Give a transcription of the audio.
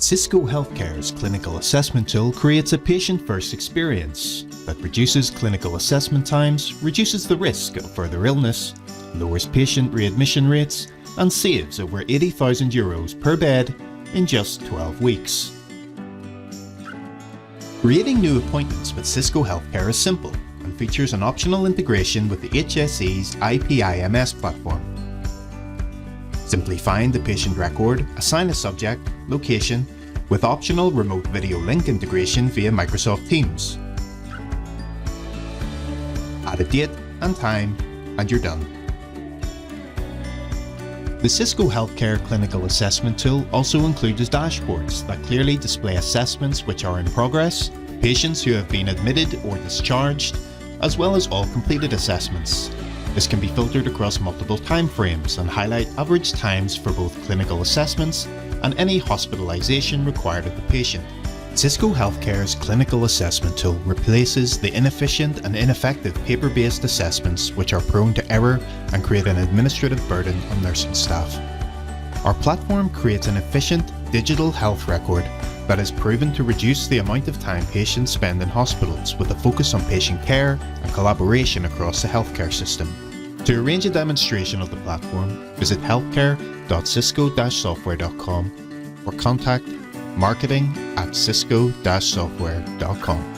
Sysco Healthcare's clinical assessment tool creates a patient-first experience that reduces clinical assessment times, reduces the risk of further illness, lowers patient readmission rates, and saves over €80,000 per bed in just 12 weeks. Creating new appointments with Sysco Healthcare is simple and features an optional integration with the HSE's IPIMS platform. Simply find the patient record, assign a subject, location, with optional remote video link integration via Microsoft Teams. Add a date and time, and you're done. The Sysco Healthcare Clinical Assessment Tool also includes dashboards that clearly display assessments which are in progress, patients who have been admitted or discharged, as well as all completed assessments. This can be filtered across multiple timeframes and highlight average times for both clinical assessments and any hospitalization required of the patient. Sysco Healthcare's Clinical Assessment Tool replaces the inefficient and ineffective paper-based assessments which are prone to error and create an administrative burden on nursing staff. Our platform creates an efficient digital health record that is proven to reduce the amount of time patients spend in hospitals with a focus on patient care and collaboration across the healthcare system. To arrange a demonstration of the platform, visit healthcare.sysco-software.com or contact marketing@sysco-software.com.